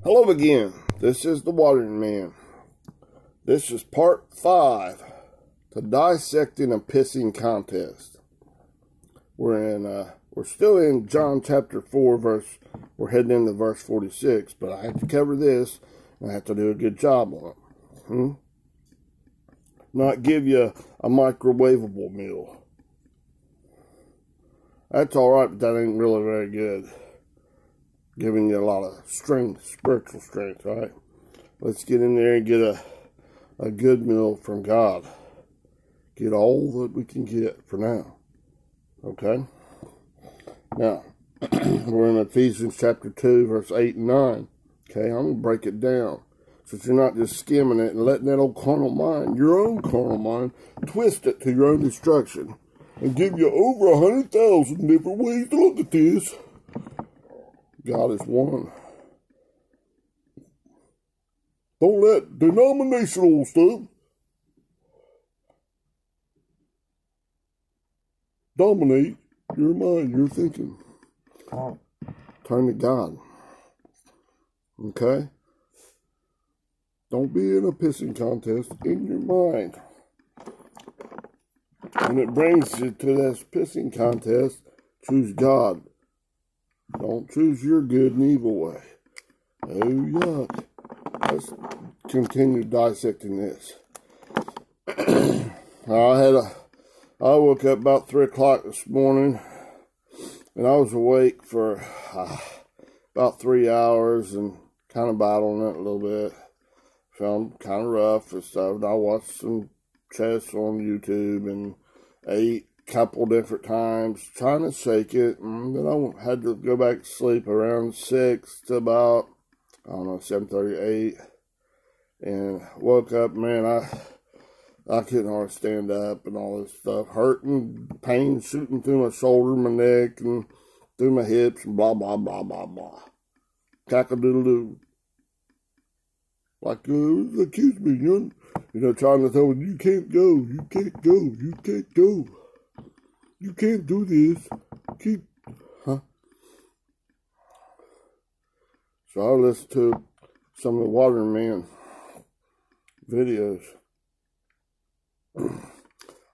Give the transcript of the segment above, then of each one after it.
Hello again. This is the Watering Man. This is part 5 to Dissecting a Pissing Contest. We're still in John chapter 4 we're heading into verse 46, but I have to cover this and I have to do a good job on it. Not give you a microwavable meal. That's alright, but that ain't really very good. Giving you a lot of strength, spiritual strength, right? Let's get in there and get a good meal from God. Get all that we can get for now. Okay? Now, we're in Ephesians chapter 2, verse 8 and 9. Okay, I'm going to break it down. So that you're not just skimming it and letting that old carnal mind, your own carnal mind, twist it to your own destruction. And give you over 100,000 different ways to look at this. God is one. Don't let denominational stuff dominate your mind, your thinking. Turn to God. Okay? Don't be in a pissing contest in your mind. When it brings you to this pissing contest, choose God. Don't choose your good and evil way. Oh, yuck. Let's continue dissecting this. I woke up about 3 o'clock this morning, and I was awake for about 3 hours and kind of battling it a little bit. Felt kind of rough and stuff. And I watched some chess on YouTube and ate couple different times, trying to shake it, and then I had to go back to sleep around 6 to about, 7:38, and woke up, man, I couldn't hardly stand up and all this stuff, hurting, pain shooting through my shoulder, my neck, and through my hips, and blah, blah, blah, blah, blah. Cock-a-doodle-doo. Like, accuse me, trying to tell me, you can't go, you can't go, you can't go. You can't do this. So I listened to some of the Watering Man videos.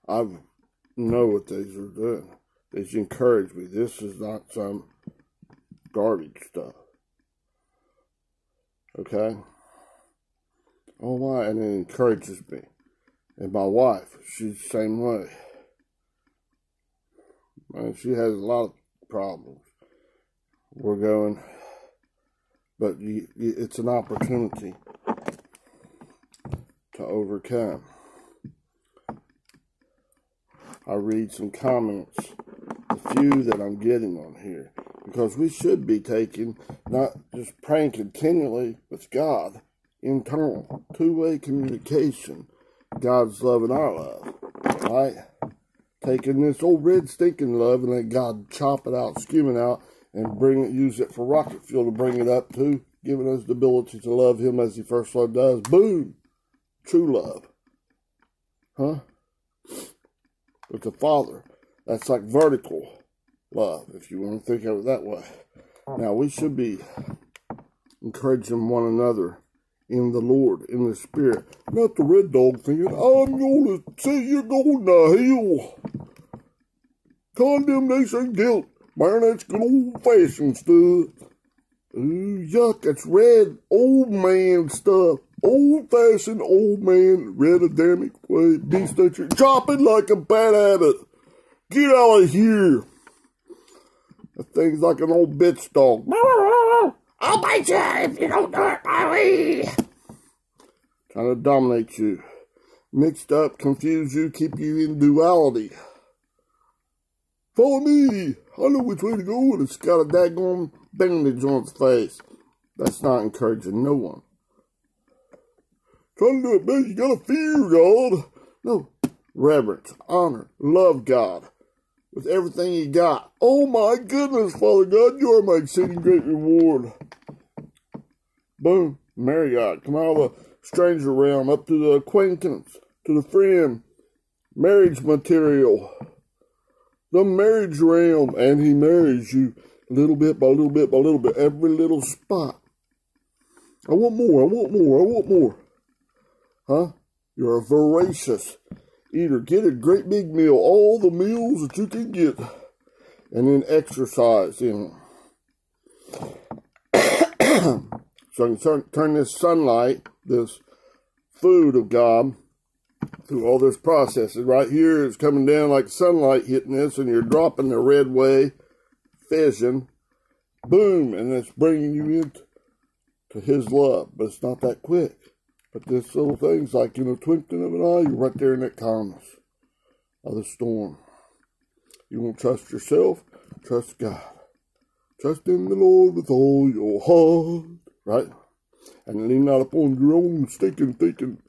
I know what these are doing. These encourage me. This is not some garbage stuff. Okay? Oh my, and it encourages me. And my wife, she's the same way. She has a lot of problems. We're going, but it's an opportunity to overcome. I read some comments, the few that I'm getting on here, because we should be taking, not just praying continually with God, internal, two-way communication, God's love and our love, right? Taking this old red stinking love and let God chop it out, skim it out, and use it for rocket fuel to bring it up to, giving us the ability to love Him as He first loved us. Boom! True love. Huh? With the Father. That's like vertical love, if you want to think of it that way. Now, we should be encouraging one another in the Lord, in the Spirit. Not the red dog thinking, I'm going to say you're going to hell. Condemnation, guilt. Man, that's good old-fashioned stuff. Ooh, yuck, that's red old man stuff. Old-fashioned old man, red Adamic way. Dissecting, chopping like a bad habit. Get out of here. That thing's like an old bitch dog. I'll bite you if you don't do it my way. Trying to dominate you. Mixed up, confuse you, keep you in duality. Follow me. I know which way to go, and it's got a daggone bandage on its face. That's not encouraging no one. Trying to do it best, you gotta fear God. No. Reverence, honor, love God with everything you got. Oh my goodness, Father God, you are my exceeding great reward. Boom. Marry God. Come out of the stranger realm up to the acquaintance, to the friend. Marriage material. The marriage realm. And He marries you little bit by little bit by little bit. Every little spot. I want more, I want more, I want more. Huh? You're a voracious eater. Get a great big meal, all the meals that you can get. And then exercise in so I can turn this sunlight, this food of God, through all this processes. Right here, it's coming down like sunlight hitting this, and you're dropping the red way, fission, boom, and it's bringing you into His love. But it's not that quick. But this little thing's like in a twinkling of an eye, you're right there in that calmness of the storm. You won't trust yourself, trust God. Trust in the Lord with all your heart, right? And lean not upon your own stinking thinking,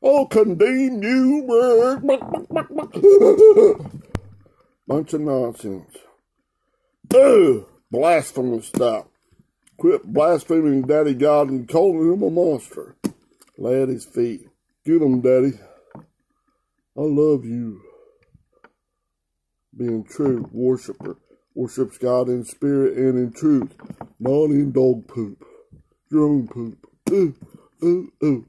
I'll condemn you. Bunch of nonsense. Ugh, blasphemous stuff. Quit blaspheming Daddy God and calling Him a monster. Lay at His feet. Get Him, Daddy. I love you. Being true worshiper. Worships God in spirit and in truth. Not in dog poop. Your own poop.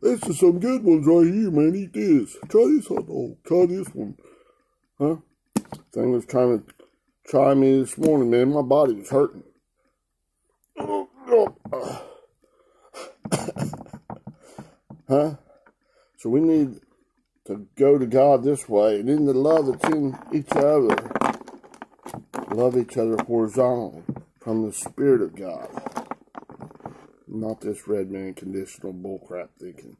This is some good ones right here, man. Eat this. Try this hot dog. Try this one. Huh? Thing was trying to try me this morning, man. My body was hurting. Huh? So we need to go to God this way, and in the love that's in each other, love each other horizontally from the Spirit of God. Not this red man conditional bullcrap thinking.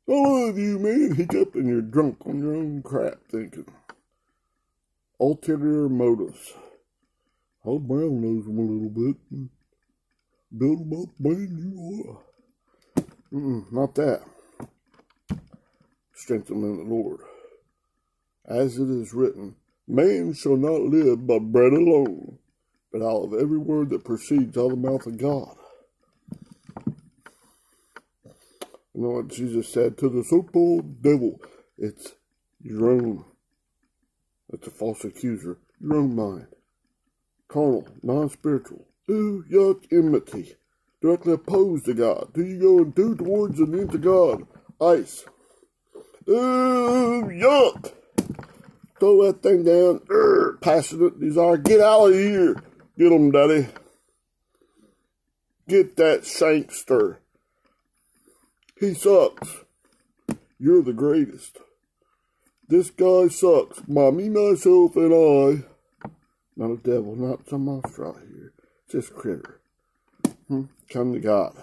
I love you, man. Hiccup, and you're drunk on your own crap thinking. Ulterior motives. I'll brown nose them a little bit. Build them up, man, you are. Not that. Strengthen them in the Lord. As it is written, man shall not live by bread alone, but out of every word that proceeds out of the mouth of God. You know what Jesus said to the so-called devil? It's your own. That's a false accuser. Your own mind. Carnal, non-spiritual. Ooh, yuck, enmity. Directly opposed to God. Do you go and do towards and into God? Ice. Ooh, yuck. Throw that thing down. Passionate desire. Get out of here. Get him, Daddy. Get that shankster. He sucks. You're the greatest. This guy sucks. Me, myself, and I. Not a devil, not some monster out here. Just critter. Come to God.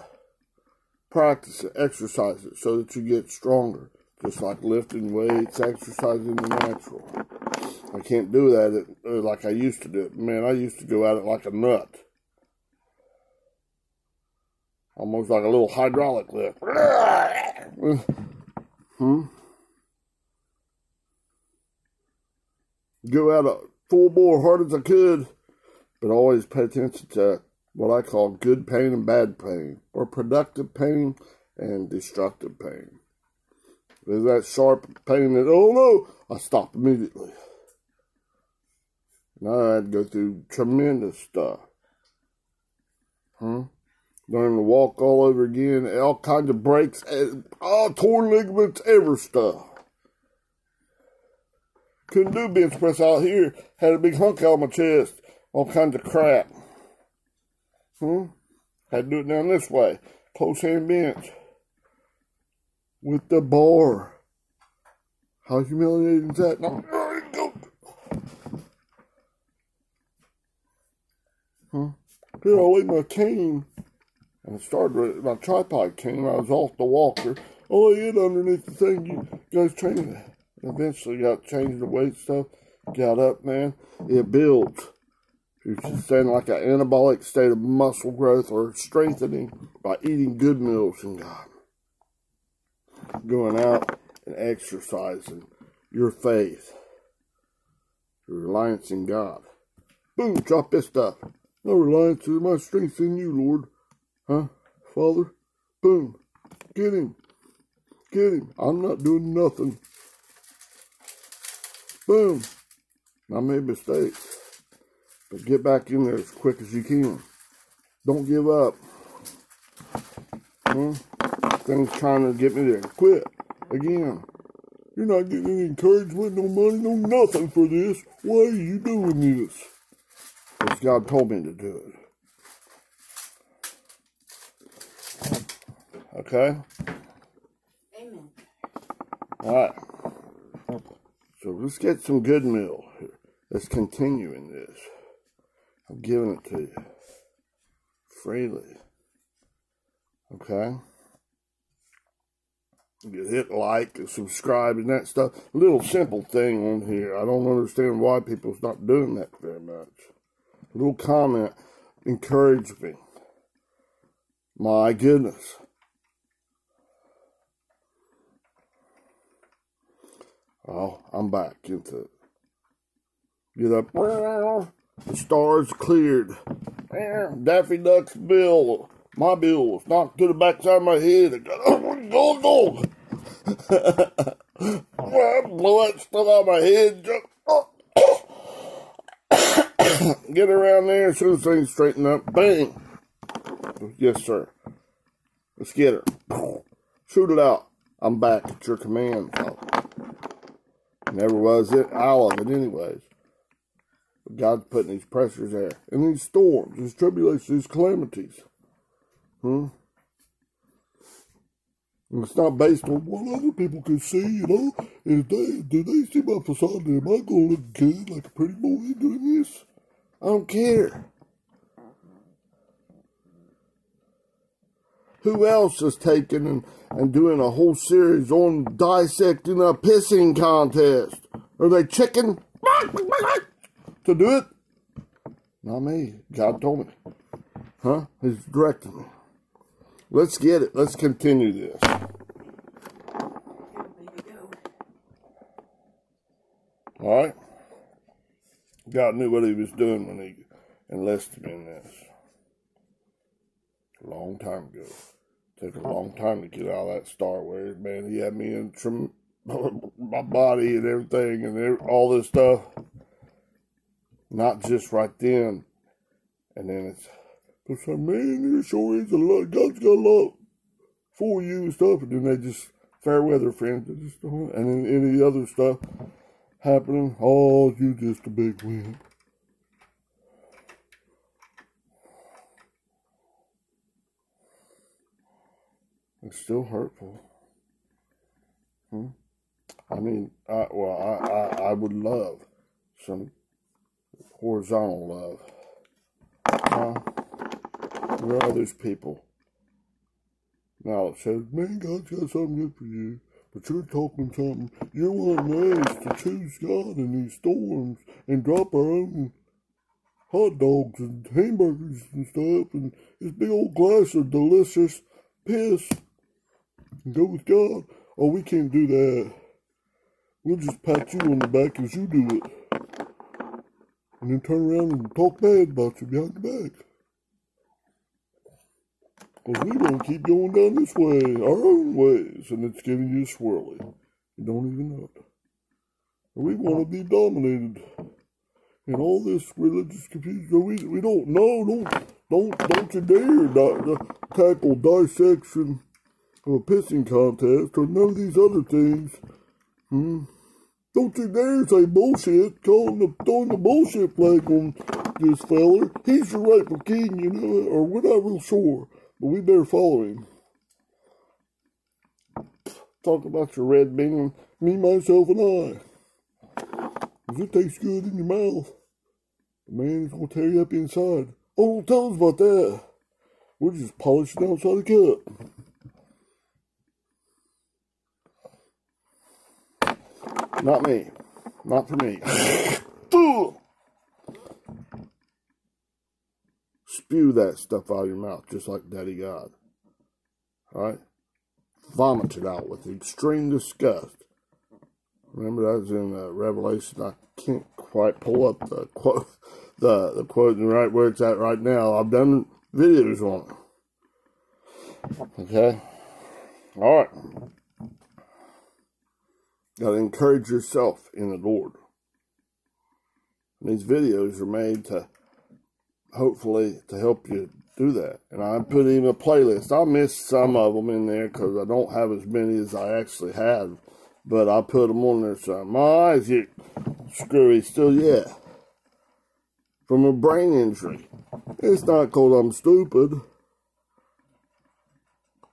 Practice it, exercise it, so that you get stronger. Just like lifting weights, exercising the natural. I can't do that like I used to do it. Man, I used to go at it like a nut. Almost like a little hydraulic lift. Go at it full bore, hard as I could, but always pay attention to what I call good pain and bad pain, or productive pain and destructive pain. There's that sharp pain that, oh no, I stop immediately. And I had to go through tremendous stuff. Learn to walk all over again, all kinds of breaks, torn ligaments, every stuff. Couldn't do bench press out here. Had a big hunk out of my chest. All kinds of crap. Had to do it down this way. Close hand bench. With the bar. How humiliating is that? No. Here I laid my cane. And I started, my tripod cane. I was off the walker. I lay it underneath the thing. You guys training that. Eventually got changed the weight stuff. Got up, man. It builds. You're just saying like an anabolic state of muscle growth or strengthening by eating good meals in God. Going out and exercising your faith. Your reliance in God. Boom, drop this stuff. No reliance in my strength in you, Lord. Father? Boom. Get him. Get him. I'm not doing nothing. Boom. I made mistakes. But get back in there as quick as you can. Don't give up. Things trying to get me to quit. Again, you're not getting any encouragement, no money, no nothing for this. Why are you doing this? Because God told me to do it. Okay? Amen. All right. So let's get some good meal here. Let's continue in this. I'm giving it to you freely. Okay? You hit like and subscribe and that stuff. A little simple thing on here. I don't understand why people's not doing that very much. A little comment encouraged me. My goodness. Oh, I'm back into it. Get up. The stars cleared. Daffy Duck's bill. My bill was knocked to the backside of my head. I got, go. Blow that stuff out of my head. Get around there as soon as things straighten up. Bang. Yes, sir. Let's get her. Shoot it out. I'm back at your command. Never was it. All of it anyways. But God's putting these pressures there. And these storms, these tribulations, these calamities. And it's not based on what other people can see, you know. If do they see my facade, am I going to look good like a pretty boy doing this? I don't care. Who else is taking and doing a whole series on dissecting a pissing contest? Are they chicken to do it? Not me. God told me. Huh? He's directing me. Let's get it. Let's continue this. All right? God knew what he was doing when he enlisted me in this. A long time ago. Took a long time to get out of that Star Wars, man. He had me in my body and everything and all this stuff. Not just right then. And then it's like, man, there sure is a lot. God's got a lot for you and stuff. And then they just, fair weather friends. They just don't. And then any other stuff happening. Oh, you just a big win. It's still hurtful. I mean, I would love some horizontal love. Where are those people now that says, man, God's got something good for you, but you're talking something. You're wanting us to choose God in these storms and drop our own hot dogs and hamburgers and stuff and this big old glass of delicious piss and go with God. Oh, we can't do that. We'll just pat you on the back as you do it. And then turn around and talk bad about you behind the back. Because we want to keep going down this way, our own ways, and it's getting you swirly. You don't even know it. And we want to be dominated. And all this religious confusion, we don't know, don't you dare tackle dissection of a pissing contest or none of these other things. Don't you dare say bullshit, throwing the bullshit flag on this feller. He's your rightful king, you know, or we're not real sure, but we better follow him. Talk about your red bean, me, myself, and I. Because it tastes good in your mouth. Man, it's going to tear you up inside. Oh, don't tell us about that. We're just polishing outside the cup. Not me. Not for me. Spew that stuff out of your mouth, just like Daddy God. Alright? Vomit it out with extreme disgust. Remember that was in Revelation. I can't quite pull up the quote, the quote right where it's at right now. I've done videos on it. Okay? Alright. Got to encourage yourself in the Lord. And these videos are made to, hopefully, to help you do that. And I put in a playlist. I missed some of them in there because I don't have as many as I actually have. But I put them on there. So my eyes get screwy still yet. From a brain injury. It's not because I'm stupid.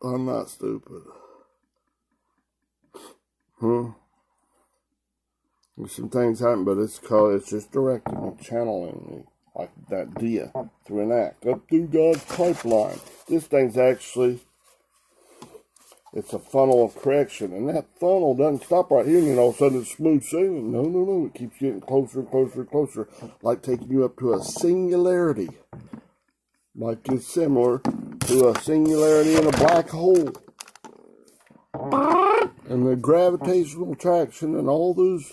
I'm not stupid. Some things happen, but it's called, it's just directing me, channeling me, like that dia through an act, up through God's pipeline. This thing's actually, it's a funnel of correction, and that funnel doesn't stop right here, and then all of a sudden it's smooth sailing. No, no, no, it keeps getting closer and closer and closer, like taking you up to a singularity, like it's similar to a singularity in a black hole. And the gravitational attraction and all those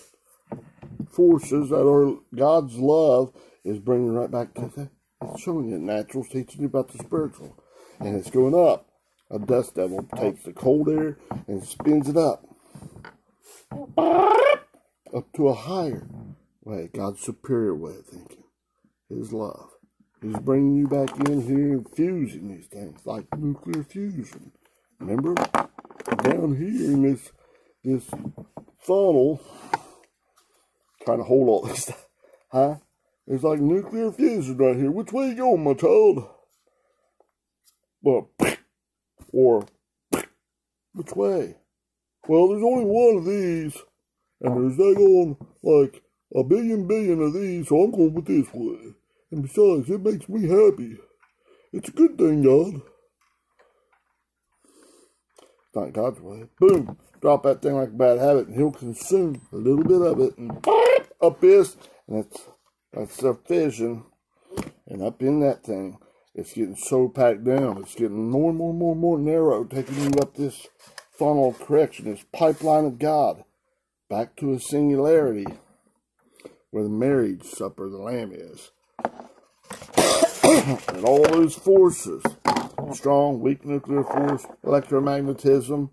forces that are God's love is bringing right back to that. It's showing you natural, teaching you about the spiritual. And it's going up. A dust devil takes the cold air and spins it up. Up to a higher way, God's superior way of thinking. His love. He's bringing you back in here and fusing these things, like nuclear fusion. Remember? Down here in this funnel, trying to hold all this stuff, huh? There's like nuclear fusion right here. Which way you going, my child? Well, or which way? Well, there's only one of these, and there's daggone like a billion of these, so I'm going with this way. And besides, it makes me happy. It's a good thing, God. Not God's way. Boom. Drop that thing like a bad habit, and he'll consume a little bit of it. And up this, and that's the fission. And up in that thing, it's getting so packed down. It's getting more and more narrow, taking you up this funnel of correction, this pipeline of God, back to a singularity where the marriage supper of the Lamb is. And all those forces, strong, weak nuclear force, electromagnetism,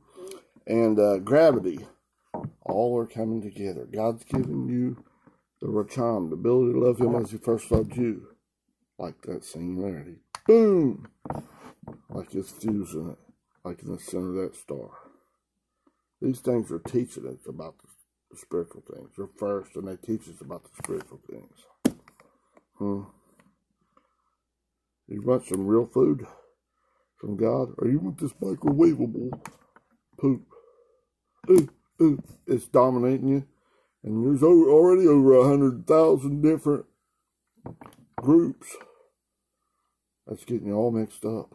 and gravity, all are coming together. God's giving you the racham, the ability to love him as he first loved you. Like that singularity. Boom! Like it's fusing it, like in the center of that star. These things are teaching us about the spiritual things. They're first, and they teach us about the spiritual things. You want some real food from God, or you want this microwavable poop? It's dominating you, and there's already over 100,000 different groups. That's getting you all mixed up.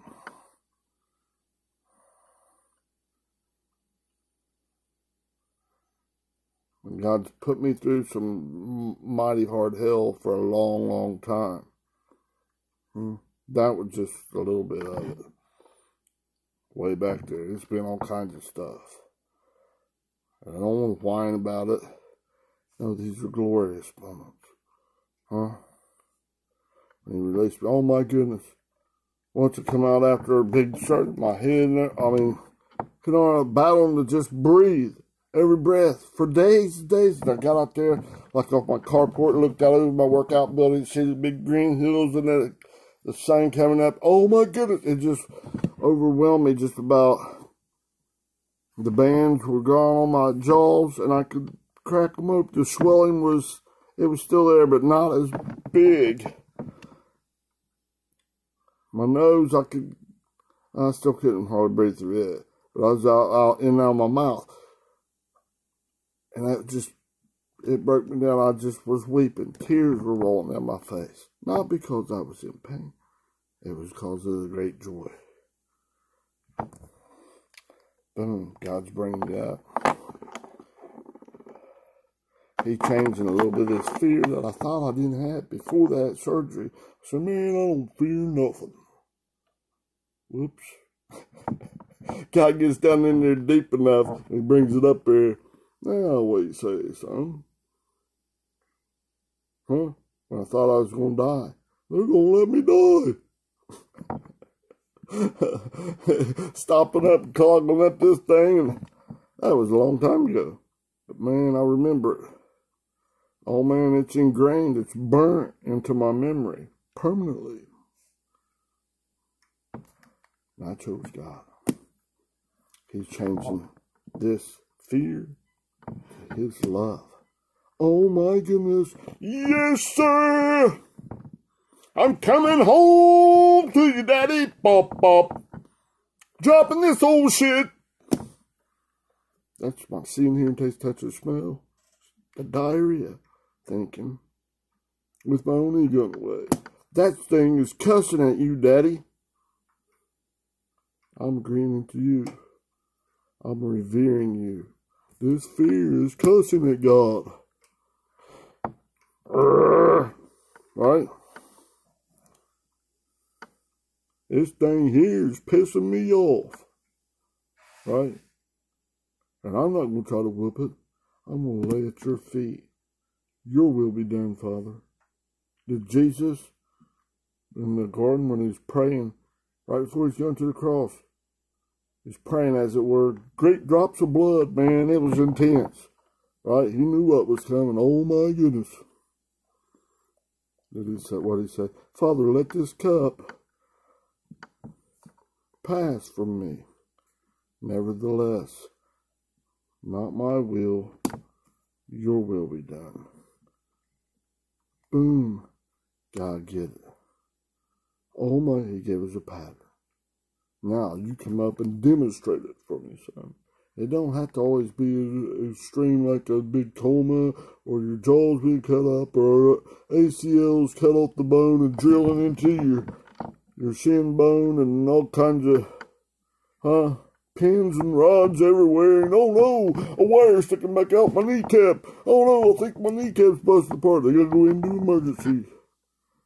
And God's put me through some mighty hard hell for a long time. That was just a little bit of it. Way back there. It's been all kinds of stuff. And I don't want to whine about it. No, these are glorious moments. When he released me, oh my goodness. Once it come out after a big surgery, my head, I mean, battling to just breathe. Every breath for days and days. And I got out there, like off my carport, and looked out over my workout building, see the big green hills and the sun coming up. Oh my goodness. It just overwhelmed me just about. The bands were gone on my jaws, and I could crack them up. The swelling was still there, but not as big. My nose, I still couldn't hardly breathe through it. But I was out in and out of my mouth. And it broke me down. I just was weeping. Tears were rolling down my face. Not because I was in pain. It was because of the great joy. Boom. God's bringing it up. He changing a little bit of this fear that I thought I didn't have before that surgery. I said, man, I don't fear nothing. Whoops. God gets down in there deep enough, and he brings it up there. Now, what you say, son? When I thought I was going to die. They're going to let me die. Stopping up and clogging up this thing. And that was a long time ago. But, man, I remember it. Oh, man, it's ingrained. It's burnt into my memory permanently. And I chose God. He's changing this fear to His love. Oh my goodness. Yes, sir. I'm coming home to you, Daddy. Bop, bop. Dropping this old shit. That's my seeing, hearing, taste, touch, or smell. The diarrhea. Thinking. With my own ego in the way. That thing is cussing at you, Daddy. I'm agreeing to you. I'm revering you. This fear is cussing at God. Right? This thing here is pissing me off. Right? And I'm not going to try to whoop it. I'm going to lay at your feet. Your will be done, Father. Did Jesus, in the garden when he's praying, right before he's going to the cross, he's praying, as it were, great drops of blood, man. It was intense. Right? He knew what was coming. Oh, my goodness. Did he say what he said? Father, let this cup pass from me. Nevertheless, not my will, your will be done. Boom. God get it. Oh my, he gave us a pattern. Now you come up and demonstrate it for me, son. It don't have to always be extreme like a big coma or your jaws being cut up or ACLs cut off the bone and drilling into your shin bone and all kinds of pins and rods everywhere. And oh no, a wire sticking back out my kneecap. Oh no, I think my kneecap's busted apart. They gotta go in and do emergency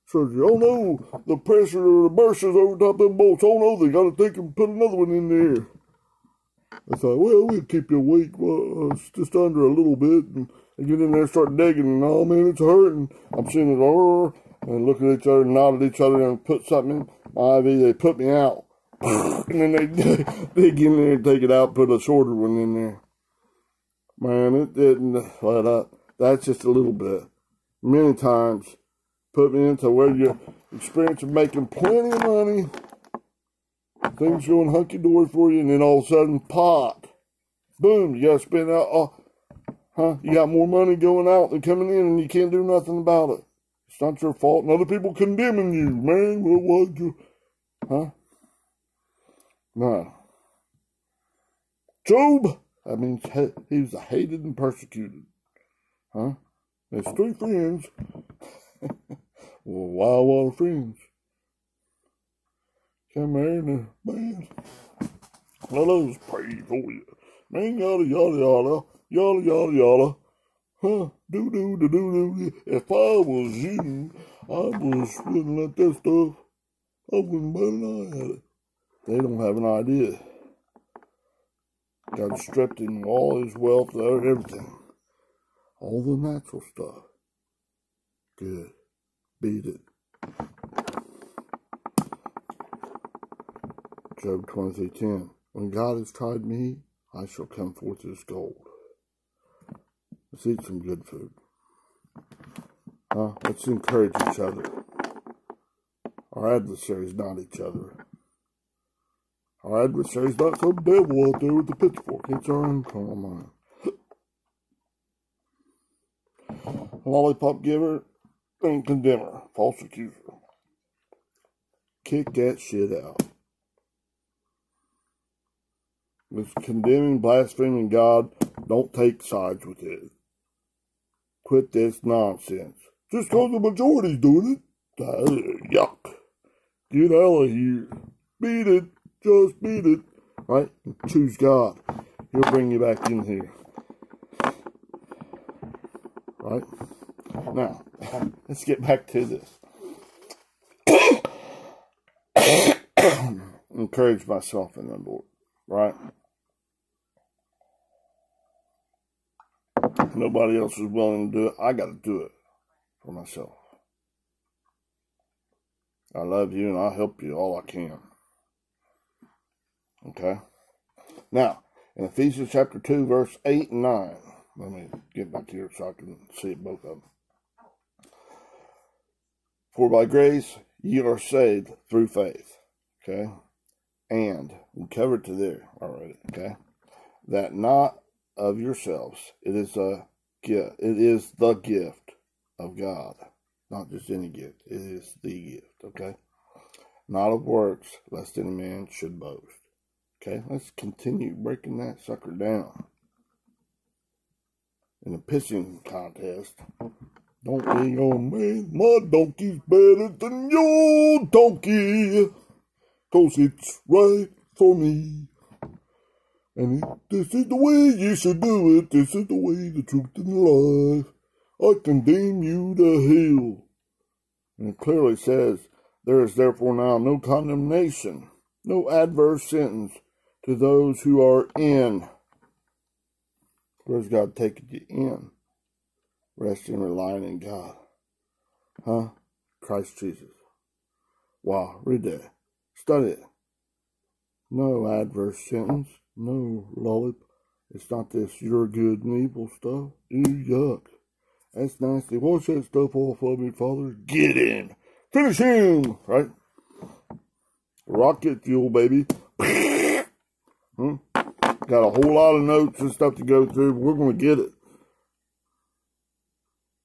surgery. Oh no, the pressure of the bursters over top of them bolts. Oh no, they gotta take and put another one in there. I thought, well, we'll keep you awake. Well, it's just under a little bit. And they get in there and start digging. And, oh, man, it's hurting. I'm seeing it, and looking at each other, nod at each other, and put something in my IV. They put me out. And then they dig in there and take it out, put a shorter one in there. Man, it didn't let up. That's just a little bit. Many times, put me into where you're experiencing making plenty of money. Things going hunky-dory for you, and then all of a sudden, pop. Boom, you got to spend out, you got more money going out than coming in, and you can't do nothing about it. It's not your fault, and other people condemning you, man. What was you? No. Job, that means he was hated and persecuted. There's 3 friends. Well, wild of friends. Come here and man, let us pray for you. Man, yada, yada, yada, yada, yada, yada. Do. If I was you, I wouldn't let that stuff. I wouldn't bet an eye at it. They don't have an idea. God stripped him of all his wealth, everything. All the natural stuff. Good. Beat it. Job 23:10. When God has tried me, I shall come forth as gold. Let's eat some good food. Let's encourage each other. Our adversaries, not each other. Our adversaries, not some devil out there with the pitchfork. It's our own carnal mind. Lollipop giver and condemner. False accuser. Kick that shit out. With condemning, blaspheming God, don't take sides with it. Quit this nonsense. Just because the majority's doing it, yuck. Get out of here. Beat it. Just beat it. Right? And choose God. He'll bring you back in here. Right? Now, let's get back to this. Encourage myself in the Lord. Right? Nobody else is willing to do it. I got to do it for myself. I love you and I'll help you all I can. Okay? Now, in Ephesians chapter 2, verse 8 and 9. Let me get back here so I can see both of them. For by grace ye are saved through faith. Okay? and we covered to there already, okay? That not of yourselves, it is a gift. It is the gift of God. Not just any gift. It is the gift, okay? Not of works, lest any man should boast. Okay, let's continue breaking that sucker down. In a pissing contest, don't be on me. My donkey's better than your donkey, 'cause it's right for me. And this is the way you should do it. This is the way, the truth, and the life. I condemn you to hell. And it clearly says, there is therefore now no condemnation, no adverse sentence to those who are in. Where's God taking you in? Resting and relying in God. Huh? Christ Jesus. Wow, read that. Study it. No adverse sentence. No lollipop. It's not this you're good and evil stuff. Ew, yuck. That's nasty. Wash that stuff off of me, Father. Get him. Finish him. Right? Rocket fuel, baby. Got a whole lot of notes and stuff to go through. We're going to get it.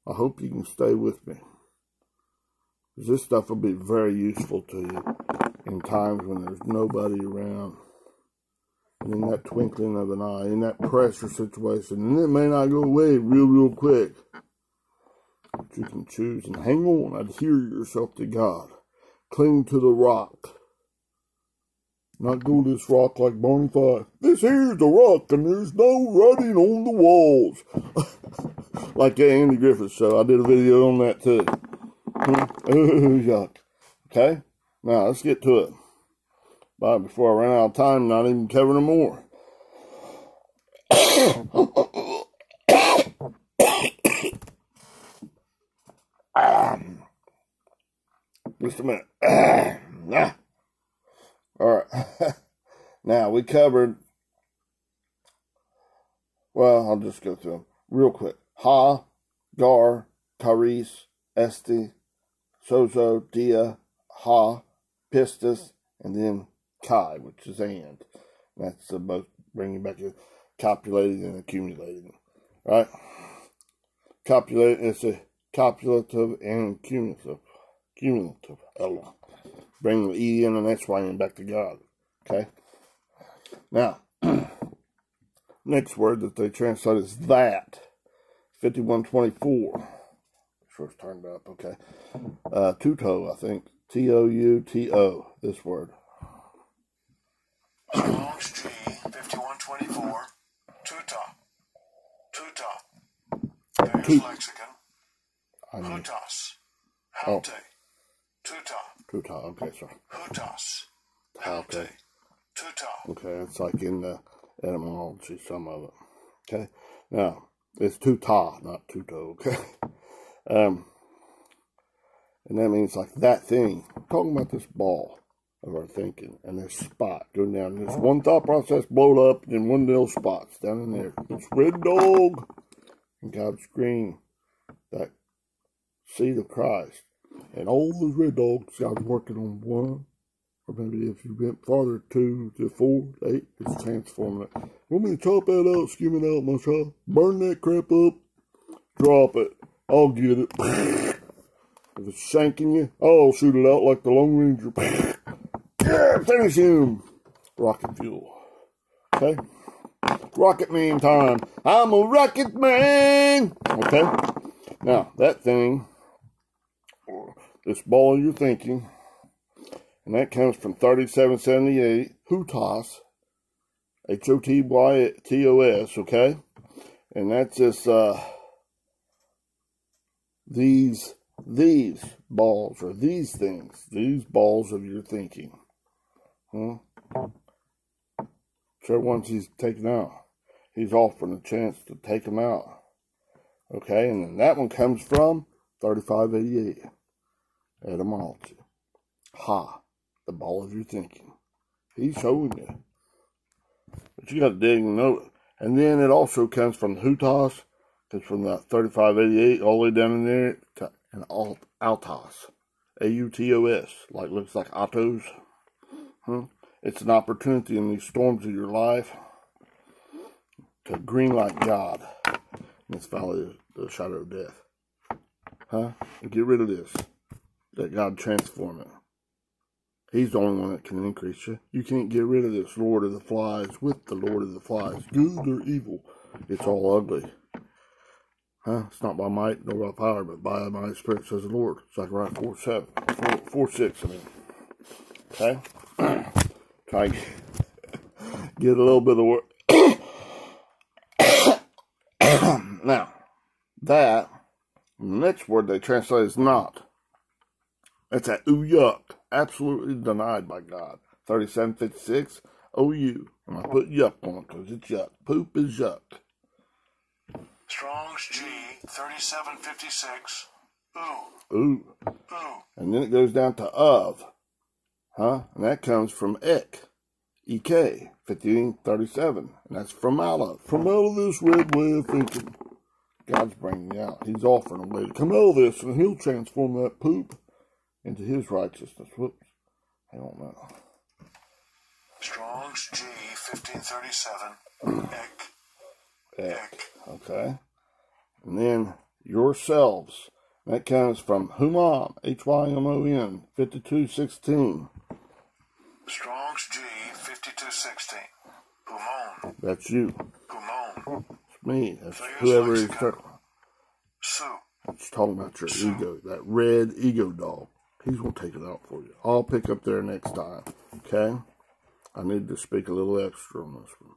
I hope you can stay with me. Because this stuff will be very useful to you in times when there's nobody around. And in that twinkling of an eye, in that pressure situation. And it may not go away real quick. But you can choose and hang on. Adhere yourself to God. Cling to the rock. Not go this rock like Part5. This here's the rock and there's no writing on the walls. Like the Andy Griffith show. I did a video on that too. Oh, yuck. Okay? Now, let's get to it. But before I run out of time, not even covering more. Just a minute. Alright. Now, we covered, well, I'll just go through them real quick. Ha, gar, charis, esti, sozo, dia, ha, pistis, and then chi, which is and. That's both bringing back to copulating and accumulating. Right? Copulate, it's a copulative and cumulative. Cumulative. Bring the E in and that's why back to God. Okay? Now, next word that they translate is that. 5124. Sure it's turned up. Okay. Tuto, I think. T-O-U-T-O. This word. Strong's G, 5124. Tuta. There's lexicon. Hutas. Halte. Tuta, okay, sorry. Hutas. Halte. Tuta. Okay, it's like in the etymology, some of it. Okay, now, it's tuta, not tuto, okay? And that means like that thing. I'm talking about this ball of our thinking, and this spot going down. There's one thought process blowed up, and then one little spot's down in there. It's red dog, and God's green, that seed of Christ. And all those red dogs, God's working on one, or maybe if you went farther, 2 to 4 to 8, it's transforming it. Want me to chop that out, skim it out, my child? Burn that crap up, drop it. I'll get it. If it's shanking you, I'll shoot it out like the Lone Ranger. Yeah, finish him. Rocket fuel. Okay? Rocket man time. I'm a rocket man. Okay? Now, that thing, this ball you're thinking, and that comes from 3778, Hutos, H-O-T-Y-T-O-S, okay? And that's just, these balls, or these things, these balls of your thinking. Whichever ones he's taking out, he's offering a chance to take them out. Okay, and then that one comes from 3588. Etymology. Ha, the ball of your thinking. He's showing you. But you got to dig and know it. And then it also comes from the Hutos. It's from the 3588 all the way down in there to an Altos. A-U-T-O-S. Like, looks like Autos. It's an opportunity in these storms of your life to green light God in this valley of the shadow of death. And get rid of this. Let God transform it. He's the only one that can increase you. You can't get rid of this Lord of the Flies with the Lord of the Flies. Good or evil. It's all ugly. It's not by might nor by power, but by my Spirit, says the Lord. Zechariah 4:6. Okay? Try to get a little bit of work. Now, that, the next word they translate is not. It's a ooh yuck. Absolutely denied by God. 3756 OU. And I put yuck on it because it's yuck. Poop is yuck. Strong's G 3756. Ooh. Ooh. Ooh. And then it goes down to of. And that comes from ek. EK 1537. And that's from out of. From out of this red way of thinking. God's bringing you out. He's offering a way to come out of this, and He'll transform that poop into His righteousness. Whoops. I don't know. Strong's G 1537. Ek. Okay. And then yourselves. That comes from Humon, Hymon, 5216. Strong's G 5216. Humon. That's you. Humon. It's me. That's whoever is Sue. It's talking about your ego, that red ego dog. He's going to take it out for you. I'll pick up there next time. Okay? I need to speak a little extra on this one.